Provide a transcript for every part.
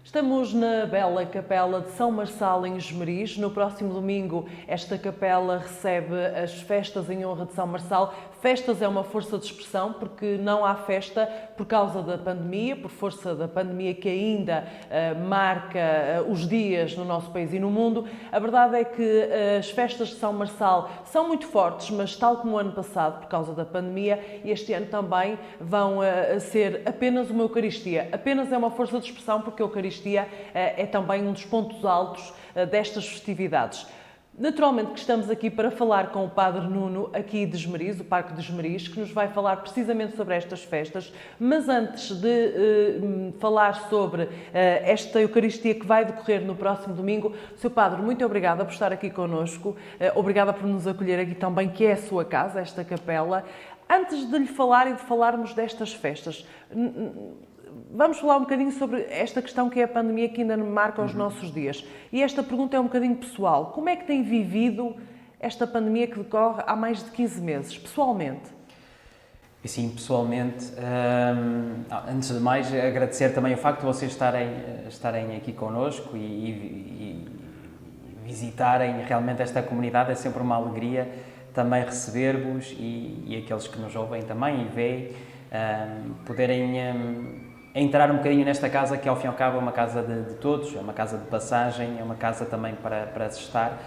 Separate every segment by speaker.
Speaker 1: Estamos na bela Capela de São Marçal, em Esmeriz. No próximo domingo, esta capela recebe as festas em honra de São Marçal. Festas é uma força de expressão, porque não há festa por causa da pandemia, por força da pandemia que ainda marca os dias no nosso país e no mundo. A verdade é que as festas de São Marçal são muito fortes, mas tal como o ano passado, por causa da pandemia, este ano também vão ser apenas uma Eucaristia. Apenas é uma força de expressão, porque a Eucaristia é também um dos pontos altos destas festividades. Naturalmente que estamos aqui para falar com o Padre Nuno, aqui de Esmeriz, o Parque de Esmeriz, que nos vai falar precisamente sobre estas festas, mas antes de falar sobre esta Eucaristia que vai decorrer no próximo domingo, Sr. Padre, muito obrigada por estar aqui connosco, obrigada por nos acolher aqui também, que é a sua casa, esta capela. Antes de lhe falar e de falarmos destas festas, vamos falar um bocadinho sobre esta questão que é a pandemia, que ainda marca os nossos dias. E esta pergunta é um bocadinho pessoal. Como é que tem vivido esta pandemia que decorre há mais de 15 meses, pessoalmente?
Speaker 2: E sim, pessoalmente, antes de mais, agradecer também o facto de vocês estarem aqui connosco e visitarem realmente esta comunidade. É sempre uma alegria também receber-vos e aqueles que nos ouvem também e veem, poderem entrar um bocadinho nesta casa, que ao fim e ao cabo é uma casa de todos, é uma casa de passagem, é uma casa também para se estar.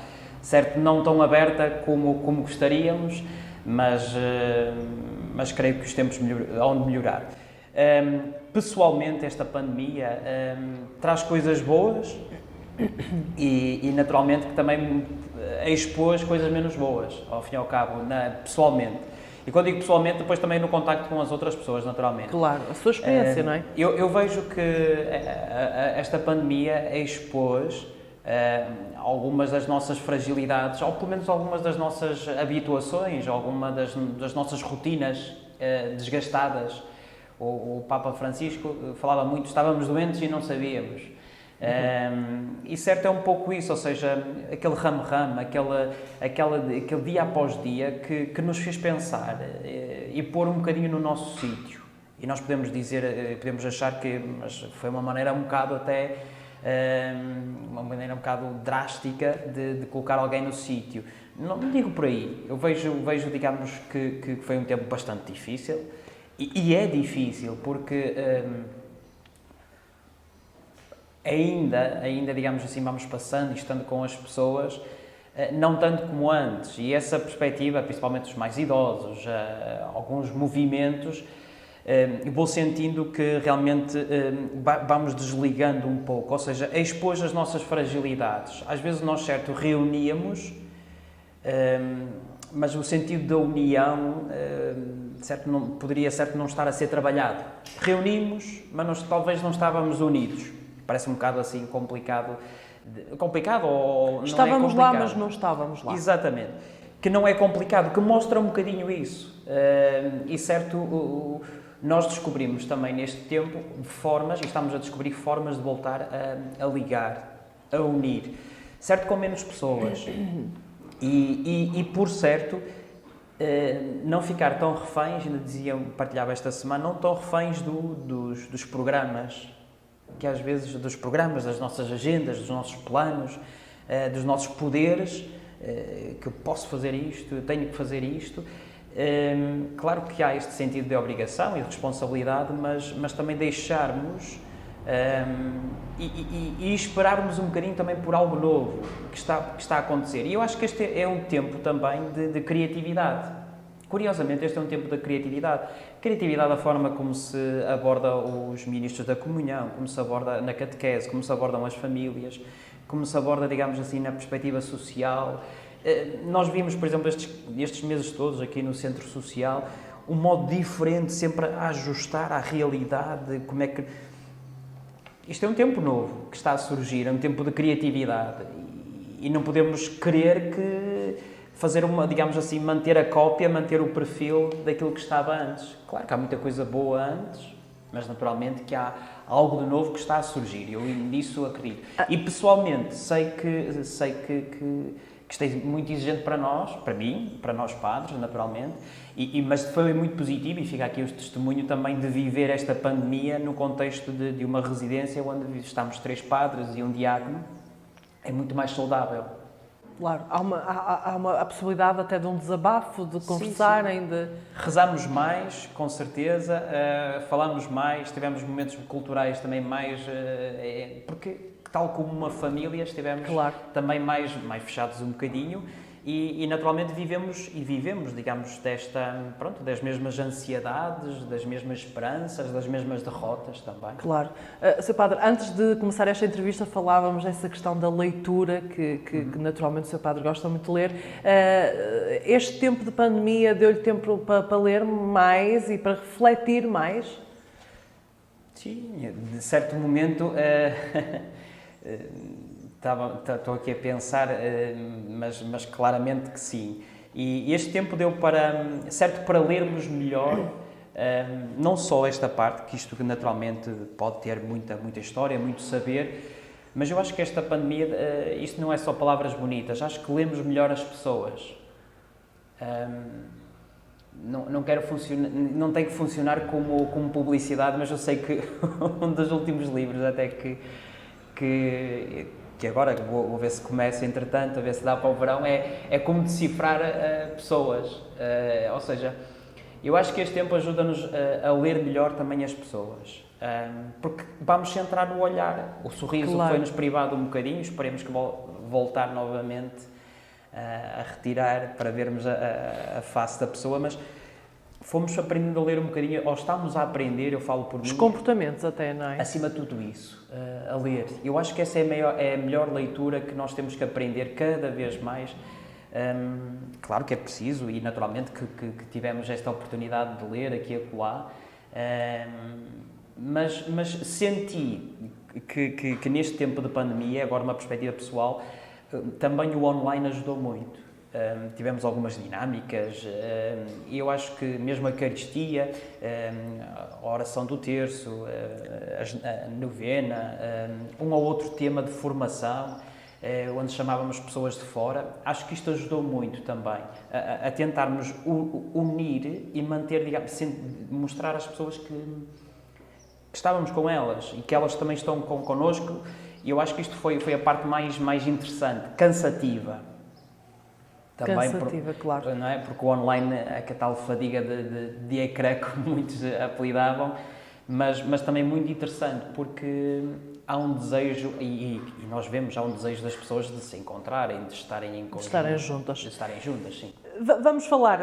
Speaker 2: Certo, não tão aberta como gostaríamos, mas creio que os tempos hão de melhorar. Pessoalmente, esta pandemia traz coisas boas e naturalmente que também expôs coisas menos boas, ao fim e ao cabo, pessoalmente. E quando digo pessoalmente, depois também no contacto com as outras pessoas, naturalmente.
Speaker 1: Claro, a sua experiência, não é?
Speaker 2: Eu vejo que esta pandemia expôs algumas das nossas fragilidades, ou pelo menos algumas das nossas habituações, algumas das nossas rotinas desgastadas. O Papa Francisco falava muito, estávamos doentes e não sabíamos. E certo é um pouco isso, ou seja, aquele ramo-ramo, aquele dia após dia que nos fez pensar e pôr um bocadinho no nosso sítio. E nós podemos achar que mas foi uma maneira um bocado até, uma maneira um bocado drástica de colocar alguém no sítio. Não digo por aí, eu vejo digamos, que foi um tempo bastante difícil, e é difícil porque ainda, digamos assim, vamos passando e estando com as pessoas, não tanto como antes. E essa perspectiva, principalmente os mais idosos, alguns movimentos, vou sentindo que realmente vamos desligando um pouco, ou seja, expôs as nossas fragilidades. Às vezes nós, certo, reuníamos, mas o sentido da união, certo, poderia não estar a ser trabalhado. Reunimos, mas talvez não estávamos unidos. Parece um bocado assim complicado ou
Speaker 1: Estávamos
Speaker 2: não é complicado.
Speaker 1: lá, mas não estávamos lá.
Speaker 2: Exatamente. Que não é complicado, que mostra um bocadinho isso. E certo, nós descobrimos também neste tempo formas, e estamos a descobrir formas de voltar a ligar, a unir. Certo, com menos pessoas. E por certo, não ficar tão reféns, ainda partilhava esta semana, não tão reféns dos programas, que às vezes dos programas, das nossas agendas, dos nossos planos, dos nossos poderes, que eu posso fazer isto, eu tenho que fazer isto. Claro que há este sentido de obrigação e de responsabilidade, mas também deixarmos e esperarmos um bocadinho também por algo novo que está a acontecer. E eu acho que este é um tempo também de criatividade. Curiosamente, este é um tempo da criatividade. Criatividade da forma como se aborda os ministros da comunhão, como se aborda na catequese, como se abordam as famílias, como se aborda, digamos assim, na perspectiva social. Nós vimos, por exemplo, estes meses todos aqui no Centro Social, um modo diferente, sempre a ajustar à realidade, como é que... Isto é um tempo novo que está a surgir, é um tempo de criatividade e não podemos querer que fazer digamos assim, manter a cópia, manter o perfil daquilo que estava antes. Claro que há muita coisa boa antes, mas naturalmente que há algo de novo que está a surgir, eu nisso acredito. E pessoalmente sei que muito exigente para nós, para mim, para nós padres, naturalmente, mas foi muito positivo, e fica aqui o testemunho também de viver esta pandemia no contexto de uma residência onde estamos 3 padres e um diácono. É muito mais saudável.
Speaker 1: Claro, há a possibilidade até de um desabafo, de conversarem, de...
Speaker 2: Rezamos mais, com certeza, falamos mais, tivemos momentos culturais também mais... porque, tal como uma família, estivemos também mais fechados um bocadinho e naturalmente vivemos, digamos, das mesmas ansiedades, das mesmas esperanças, das mesmas derrotas também.
Speaker 1: Claro. Sr. Padre, antes de começar esta entrevista falávamos dessa questão da leitura, que naturalmente o Sr. Padre gosta muito de ler. Este tempo de pandemia deu-lhe tempo para ler mais e para refletir mais?
Speaker 2: Sim, de certo momento... Estou aqui a pensar, mas claramente que sim. E este tempo deu para lermos melhor, não só esta parte, que isto naturalmente pode ter muita história, muito saber, mas eu acho que esta pandemia, isto não é só palavras bonitas, acho que lemos melhor as pessoas. Não tem que funcionar como publicidade, mas eu sei que um dos últimos livros até que agora vou ver se começa, entretanto, a ver se dá para o verão, é como decifrar pessoas. Ou seja, eu acho que este tempo ajuda-nos a ler melhor também as pessoas. Porque vamos centrar no olhar. O sorriso foi-nos privado um bocadinho, esperemos que voltar novamente a retirar para vermos a face da pessoa, mas fomos aprendendo a ler um bocadinho, ou estamos a aprender, eu falo por mim...
Speaker 1: Os comportamentos até, não é?
Speaker 2: Acima de tudo isso, a ler. Eu acho que essa é a melhor leitura que nós temos que aprender cada vez mais. Claro que é preciso, e naturalmente que tivemos esta oportunidade de ler aqui e acolá, mas senti que neste tempo de pandemia, agora uma perspectiva pessoal, também o online ajudou muito. Tivemos algumas dinâmicas e eu acho que mesmo a Eucaristia, a oração do terço, a novena, um ou outro tema de formação, onde chamávamos pessoas de fora, acho que isto ajudou muito também a tentarmos unir e manter, digamos, mostrar às pessoas que estávamos com elas e que elas também estão connosco, e eu acho que isto foi a parte mais interessante, cansativa. Também
Speaker 1: claro.
Speaker 2: Não é? Porque o online é a tal fadiga de ecrã, como muitos apelidavam, mas também muito interessante, porque há um desejo, e nós vemos, há um desejo das pessoas de se encontrarem, de estarem em conjunto.
Speaker 1: De estarem juntas.
Speaker 2: De estarem juntas, sim.
Speaker 1: Vamos falar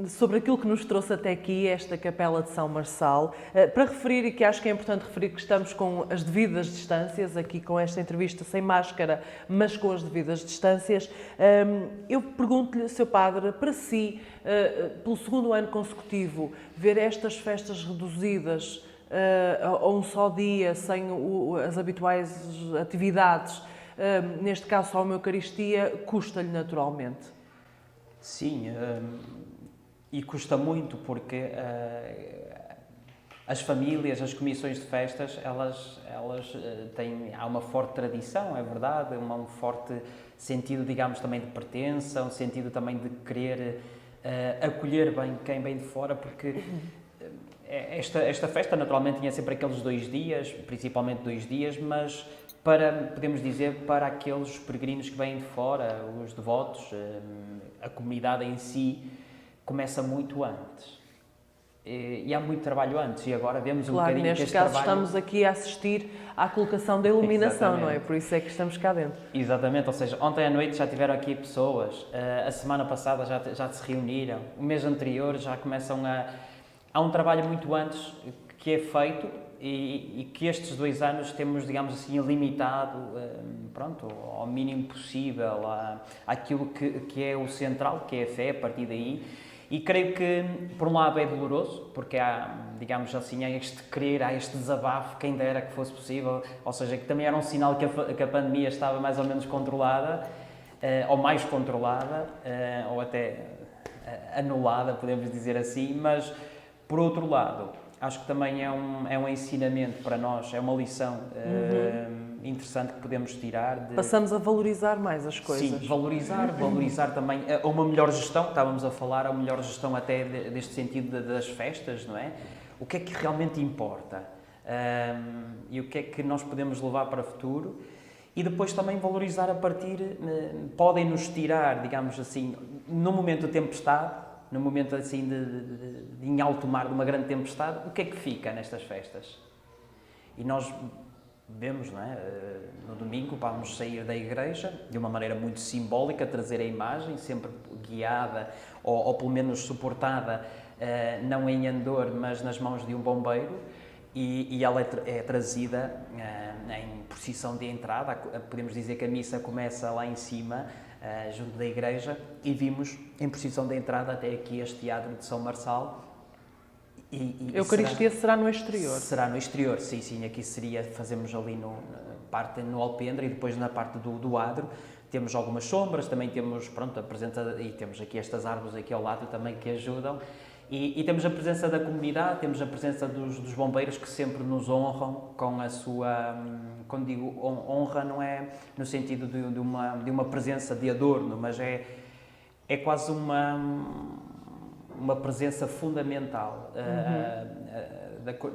Speaker 1: sobre aquilo que nos trouxe até aqui, esta Capela de São Marçal, para referir, e que acho que é importante referir, que estamos com as devidas distâncias, aqui com esta entrevista sem máscara, mas com as devidas distâncias. Eu pergunto-lhe, Sr. Padre, para si, pelo segundo ano consecutivo, ver estas festas reduzidas a um só dia, sem as habituais atividades, neste caso só uma Eucaristia, custa-lhe naturalmente?
Speaker 2: Sim, e custa muito porque as famílias, as comissões de festas, elas há uma forte tradição, é verdade, um forte sentido, digamos, também de pertença, um sentido também de querer acolher bem quem vem de fora, porque esta festa naturalmente tinha sempre aqueles 2 dias, principalmente 2 dias, mas podemos dizer, para aqueles peregrinos que vêm de fora, os devotos, a comunidade em si, começa muito antes. E há muito trabalho antes, e agora vemos um bocadinho que este trabalho...
Speaker 1: Neste caso estamos aqui a assistir à colocação da iluminação,
Speaker 2: Exatamente.
Speaker 1: Não é? Por isso é que estamos cá dentro.
Speaker 2: Exatamente, ou seja, ontem à noite já tiveram aqui pessoas, a semana passada já se reuniram, o mês anterior já começam Há um trabalho muito antes que é feito, e que estes 2 anos temos, digamos assim, limitado, ao mínimo possível, àquilo que é o central, que é a fé, a partir daí. E creio que, por um lado, é doloroso, porque há, digamos assim, há este querer, há este desabafo, quem dera que fosse possível, ou seja, que também era um sinal que a pandemia estava mais ou menos controlada, ou mais controlada, ou até anulada, podemos dizer assim, mas, por outro lado, acho que também é um ensinamento para nós, é uma lição interessante que podemos tirar.
Speaker 1: Passamos a valorizar mais as coisas.
Speaker 2: Sim, valorizar também uma melhor gestão, estávamos a falar, a melhor gestão até deste sentido das festas, não é? O que é que realmente importa? E o que é que nós podemos levar para o futuro? E depois também valorizar a partir, podem-nos tirar, digamos assim, no momento de tempestade, no momento assim de em alto mar, de uma grande tempestade, o que é que fica nestas festas? E nós vemos, não é? No domingo vamos sair da igreja de uma maneira muito simbólica, trazer a imagem, sempre guiada ou pelo menos suportada, não em andor, mas nas mãos de um bombeiro, e ela é trazida em procissão de entrada. Podemos dizer que a missa começa lá em cima, junto da igreja, e vimos em procissão de entrada até aqui este teatro de São Marçal.
Speaker 1: A Eucaristia será no exterior?
Speaker 2: Será no exterior, sim. Aqui fazemos ali parte no alpendre e depois na parte do adro. Temos algumas sombras, também temos, a presença, e temos aqui estas árvores aqui ao lado também que ajudam. E temos a presença da comunidade, temos a presença dos bombeiros que sempre nos honram com a sua... Quando digo honra, não é no sentido de uma presença de adorno, mas é quase uma presença fundamental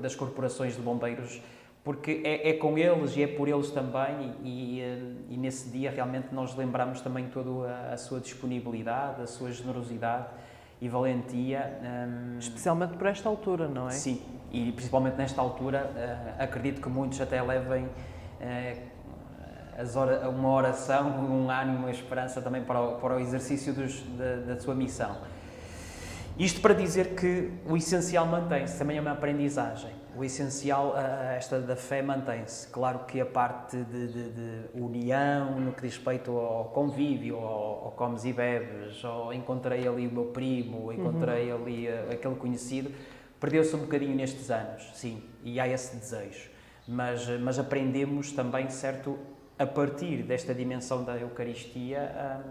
Speaker 2: das corporações de bombeiros, porque é com eles e é por eles também, e nesse dia realmente nós lembramos também toda a sua disponibilidade, a sua generosidade e valentia.
Speaker 1: Especialmente por esta altura, não é?
Speaker 2: Sim, e principalmente nesta altura, acredito que muitos até levem uma oração, um ânimo, uma esperança também para o exercício da sua missão. Isto para dizer que o essencial mantém-se, também é uma aprendizagem. O essencial, esta da fé, mantém-se. Claro que a parte de união, no que diz respeito ao convívio, ao comes e bebes, ou encontrei ali o meu primo, encontrei ali aquele conhecido, perdeu-se um bocadinho nestes anos, sim, e há esse desejo. Mas aprendemos também, certo, a partir desta dimensão da Eucaristia,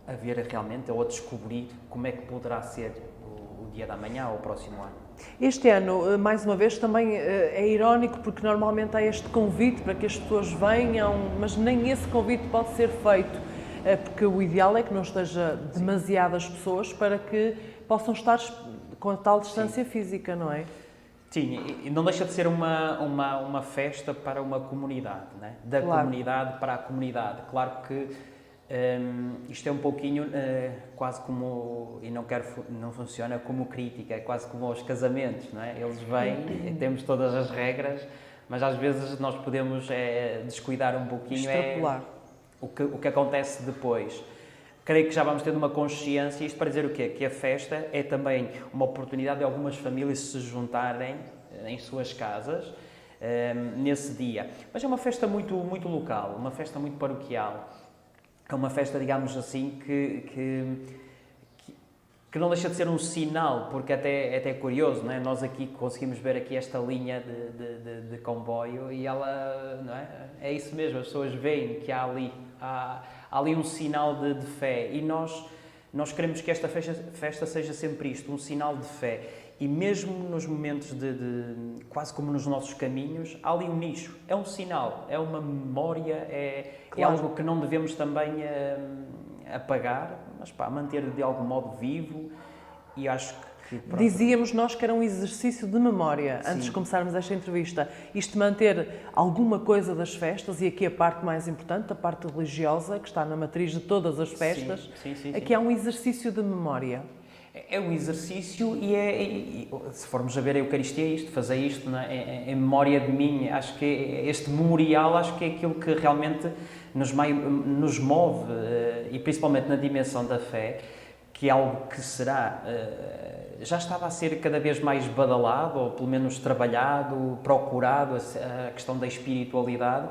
Speaker 2: a ver realmente, ou a descobrir como é que poderá ser o dia da manhã ou o próximo ano.
Speaker 1: Este ano, mais uma vez, também é irónico porque normalmente há este convite para que as pessoas venham, mas nem esse convite pode ser feito, porque o ideal é que não esteja demasiadas pessoas para que possam estar com a tal distância física, não é?
Speaker 2: Sim, e não deixa de ser uma festa para uma comunidade, né? Da comunidade para a comunidade. Claro que isto é um pouquinho quase como, e não funciona como crítica, é quase como aos casamentos, não é? Eles vêm, temos todas as regras, mas às vezes nós podemos descuidar um pouquinho o que acontece depois. Creio que já vamos tendo uma consciência, isto para dizer o quê? Que a festa é também uma oportunidade de algumas famílias se juntarem em suas casas nesse dia. Mas é uma festa muito, muito local, uma festa muito paroquial. É uma festa, digamos assim, que não deixa de ser um sinal, porque até é curioso, não é? Nós aqui conseguimos ver aqui esta linha de comboio e ela, não é? É isso mesmo, as pessoas veem que há ali um sinal de fé, e nós queremos que esta festa seja sempre isto, um sinal de fé. E mesmo nos momentos quase como nos nossos caminhos, há ali um nicho, é um sinal, é uma memória, é algo que não devemos também apagar, mas manter de algum modo vivo, e acho que... Pronto.
Speaker 1: Dizíamos nós que era um exercício de memória, antes de começarmos esta entrevista. Isto de manter alguma coisa das festas, e aqui a parte mais importante, a parte religiosa, que está na matriz de todas as festas, aqui há um exercício de memória.
Speaker 2: É um exercício e se formos a ver a Eucaristia, fazer isto em memória de mim, acho que este memorial, acho que é aquilo que realmente nos move, e principalmente na dimensão da fé, que é algo que já estava a ser cada vez mais badalado, ou pelo menos trabalhado, procurado, a questão da espiritualidade.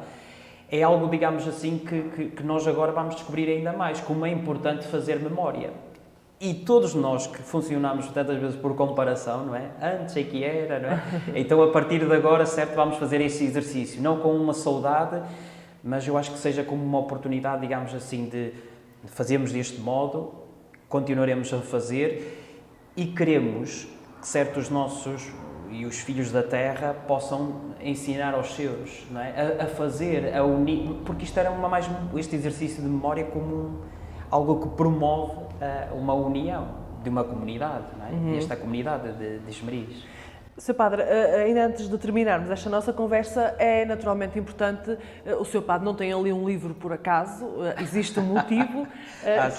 Speaker 2: É algo, digamos assim, que nós agora vamos descobrir ainda mais, como é importante fazer memória. E todos nós que funcionamos tantas vezes por comparação, não é? Antes é que era, não é? Então, a partir de agora, certo, vamos fazer esse exercício. Não com uma saudade, mas eu acho que seja como uma oportunidade, digamos assim, de fazermos deste modo, continuaremos a fazer, e queremos que certos nossos e os filhos da terra possam ensinar aos seus, não é? A fazer, a unir, porque isto era este exercício de memória como algo que promove uma união de uma comunidade, não é? Esta comunidade de Esmeriz.
Speaker 1: Sr. Padre, ainda antes de terminarmos esta nossa conversa, é naturalmente importante, o Sr. Padre não tem ali um livro por acaso, existe um motivo,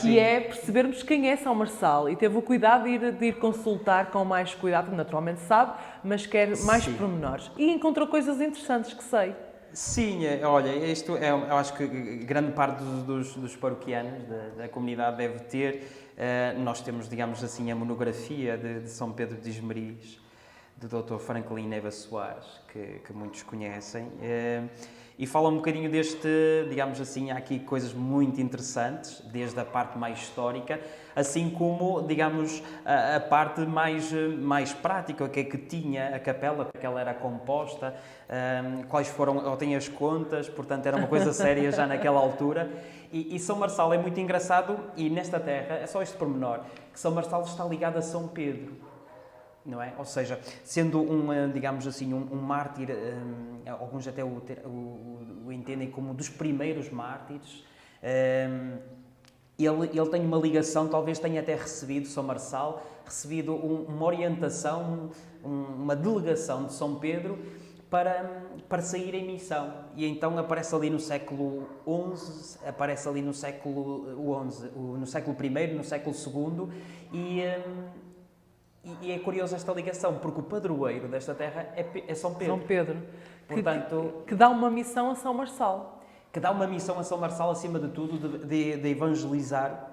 Speaker 1: que é percebermos quem é São Marçal, e teve o cuidado de ir consultar com mais cuidado, naturalmente sabe, mas quer mais pormenores. E encontrou coisas interessantes que sei.
Speaker 2: Sim, olha, isto eu acho que grande parte dos paroquianos da comunidade deve ter. Nós temos, digamos assim, a monografia de São Pedro de Esmeriz, do Dr. Franklin Neva Soares, que muitos conhecem, e fala um bocadinho digamos assim, há aqui coisas muito interessantes, desde a parte mais histórica, assim como, digamos, a parte mais prática, o que é que tinha a capela, porque ela era composta, quais foram, eu tenho as contas, portanto era uma coisa séria já naquela altura, e São Marçal é muito engraçado, e nesta terra, é só este pormenor, que São Marçal está ligado a São Pedro. Não é? Ou seja, sendo digamos assim, um mártir, alguns até o entendem como um dos primeiros mártires, ele tem uma ligação, talvez tenha até recebido, São Marçal, uma orientação, uma delegação de São Pedro para sair em missão. E então aparece ali no século XI, aparece ali no século XI, no século I, no século II, e é curioso esta ligação, porque o padroeiro desta terra é São Pedro.
Speaker 1: São Pedro.
Speaker 2: Portanto,
Speaker 1: que dá uma missão a São Marçal.
Speaker 2: Que dá uma missão a São Marçal, acima de tudo, de evangelizar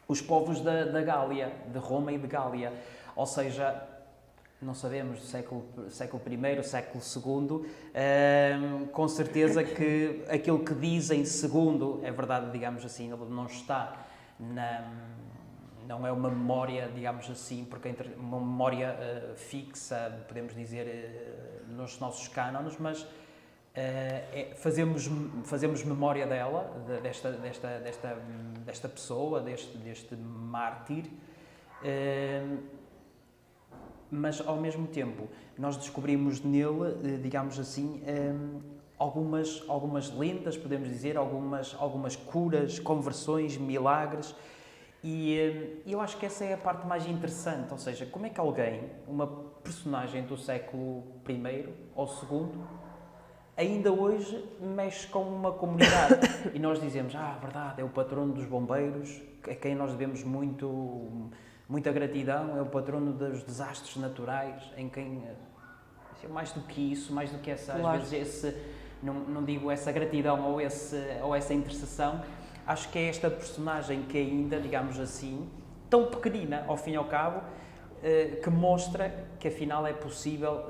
Speaker 2: os povos da Gália, de Roma e de Gália. Ou seja, não sabemos do século I, século II, com certeza que aquilo que dizem segundo é verdade, digamos assim, ele não está não é uma memória, digamos assim, porque uma memória fixa, podemos dizer, nos nossos cânones, mas fazemos memória dela, desta pessoa, deste mártir, mas ao mesmo tempo nós descobrimos nele, digamos assim, algumas lendas, podemos dizer, algumas curas, conversões, milagres. E eu acho que essa é a parte mais interessante, ou seja, como é que alguém, uma personagem do século I ou II, ainda hoje mexe com uma comunidade. E nós dizemos, verdade, é o patrono dos bombeiros, a quem nós devemos muita gratidão, é o patrono dos desastres naturais, em quem, mais do que isso, mais do que essa, claro. Às vezes, não digo essa gratidão ou essa intercessão, acho que é esta personagem que ainda, digamos assim, tão pequenina, ao fim e ao cabo, que mostra que afinal é possível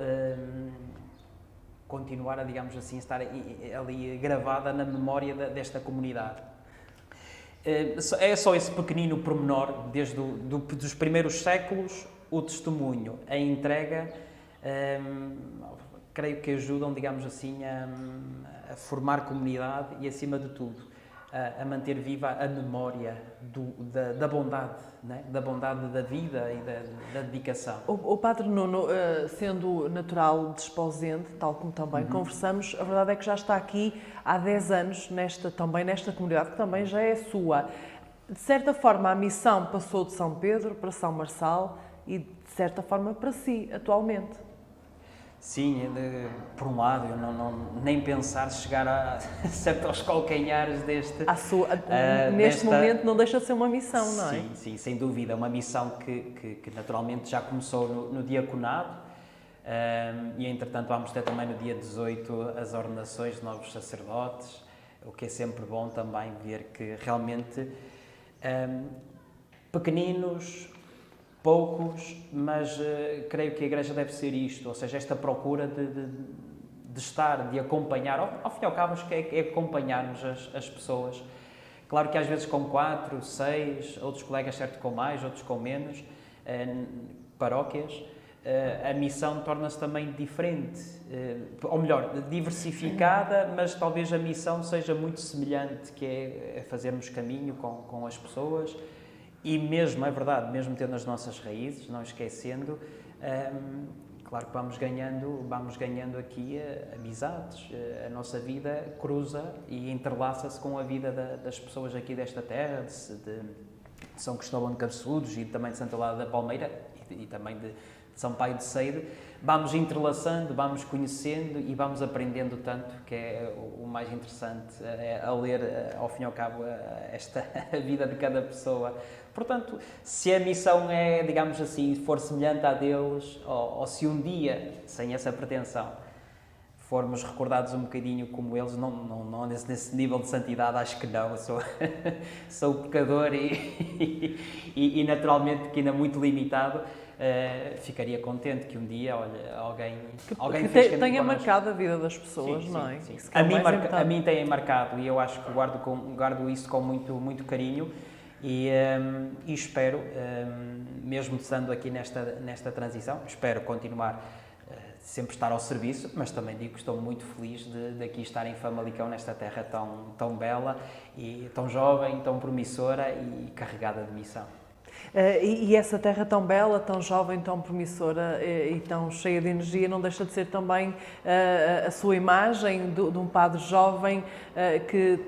Speaker 2: continuar a, digamos assim, estar ali gravada na memória desta comunidade. É só esse pequenino pormenor, desde dos primeiros séculos, o testemunho, a entrega, creio que ajudam, digamos assim, a formar comunidade e, acima de tudo, a manter viva a memória da bondade, né? Da bondade da vida e da dedicação.
Speaker 1: O Padre Nuno, sendo natural de Esposende, tal como também conversamos, a verdade é que já está aqui há 10 anos, também nesta comunidade, que também já é sua. De certa forma, a missão passou de São Pedro para São Marçal e, de certa forma, para si, atualmente.
Speaker 2: Sim, por um lado, eu nem pensar chegar certo aos calcanhares
Speaker 1: neste momento não deixa de ser uma missão, não é?
Speaker 2: Sim, sem dúvida. Uma missão que naturalmente já começou no diaconado e, entretanto, vamos ter também no dia 18 as ordenações de novos sacerdotes, o que é sempre bom também ver que realmente pequeninos, poucos, mas creio que a Igreja deve ser isto, ou seja, esta procura de estar, de acompanhar, ao fim e ao cabo, acho que é acompanharmos as pessoas. Claro que às vezes com 4, 6, outros colegas certo com mais, outros com menos, paróquias, a missão torna-se também diferente, ou melhor, diversificada, mas talvez a missão seja muito semelhante, que é fazermos caminho com as pessoas. E mesmo, é verdade, mesmo tendo as nossas raízes, não esquecendo, Claro que vamos ganhando aqui amizades, a nossa vida cruza e entrelaça-se com a vida das pessoas aqui desta terra, de São Cristóvão de Cabeçudos e também de Santa Lada da Palmeira e também de São Paio de Ceide. Vamos entrelaçando, vamos conhecendo e vamos aprendendo tanto, que é o mais interessante a ler, ao fim e ao cabo, a vida de cada pessoa. Portanto, se a missão é, digamos assim, for semelhante à deles, ou se um dia, sem essa pretensão, formos recordados um bocadinho como eles, não nesse nível de santidade, acho que não, sou pecador e naturalmente que ainda muito limitado, ficaria contente que um dia, olha, alguém
Speaker 1: que tenha marcado a vida das pessoas,
Speaker 2: sim,
Speaker 1: não é?
Speaker 2: Sim. A mim tem marcado e eu acho que guardo isso com muito carinho e espero, mesmo estando aqui nesta transição, espero continuar sempre estar ao serviço, mas também digo que estou muito feliz de aqui estar em Famalicão, nesta terra tão bela e tão jovem, tão promissora e carregada de missão.
Speaker 1: E essa terra tão bela, tão jovem, tão promissora e tão cheia de energia, não deixa de ser também a sua imagem de um padre jovem que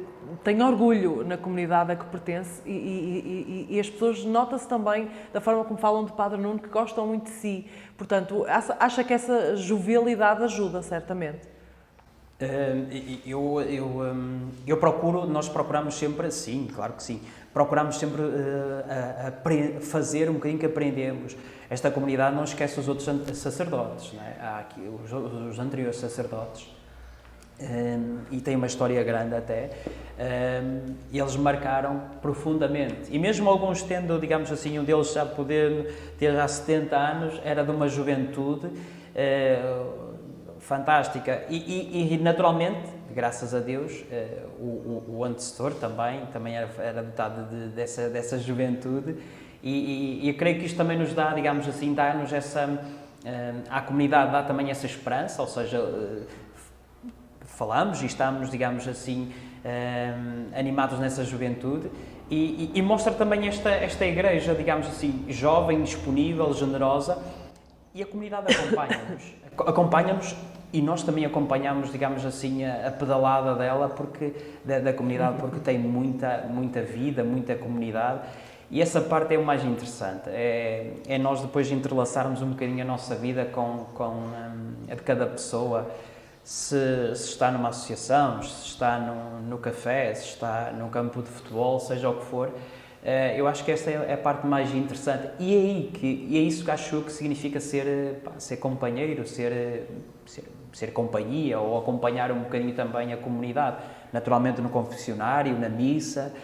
Speaker 1: tem orgulho na comunidade a que pertence e as pessoas nota-se também da forma como falam de Padre Nuno que gostam muito de si. Portanto, acha que essa jovialidade ajuda, certamente?
Speaker 2: Nós procuramos sempre, sim, claro que sim, procuramos sempre fazer um bocadinho que aprendemos. Esta comunidade não esquece os outros sacerdotes, não é? Há aqui os anteriores sacerdotes, e tem uma história grande até, e eles marcaram profundamente. E mesmo alguns tendo, digamos assim, um deles já poder ter já 70 anos, era de uma juventude fantástica e naturalmente, graças a Deus, o antecessor também era dotado dessa juventude e eu creio que isto também nos dá, digamos assim, dá-nos à comunidade dá também essa esperança, ou seja, falamos e estamos, digamos assim, animados nessa juventude e mostra também esta igreja, digamos assim, jovem, disponível, generosa, e a comunidade acompanha-nos e nós também acompanhamos, digamos assim, a pedalada dela da comunidade, porque tem muita vida, muita comunidade, e essa parte é o mais interessante, é nós depois entrelaçarmos um bocadinho a nossa vida com a de cada pessoa, se está numa associação, se está no café, se está num campo de futebol, seja o que for. Eu acho que esta é a parte mais interessante e é isso que acho que significa ser companheiro, ser companhia ou acompanhar um bocadinho também a comunidade, naturalmente no confessionário, na missa,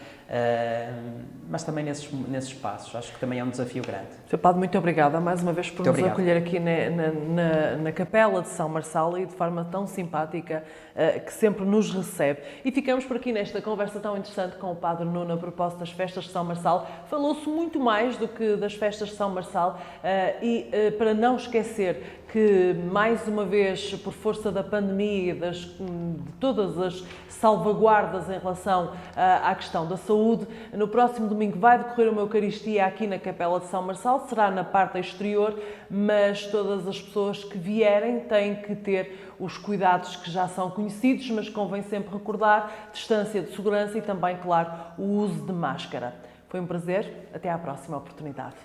Speaker 2: mas também nesses passos. Acho que também é um desafio grande.
Speaker 1: Sr. Padre, muito obrigada mais uma vez por nos acolher aqui na capela de São Marçal e de forma tão simpática que sempre nos recebe. E ficamos por aqui nesta conversa tão interessante com o Padre Nuno a propósito das festas de São Marçal. Falou-se muito mais do que das festas de São Marçal e para não esquecer que, mais uma vez, por força da pandemia e de todas as salvaguardas em relação à questão da saúde, no próximo domingo vai decorrer uma Eucaristia aqui na Capela de São Marçal, será na parte exterior, mas todas as pessoas que vierem têm que ter os cuidados que já são conhecidos, mas convém sempre recordar distância de segurança e também, claro, o uso de máscara. Foi um prazer, até à próxima oportunidade.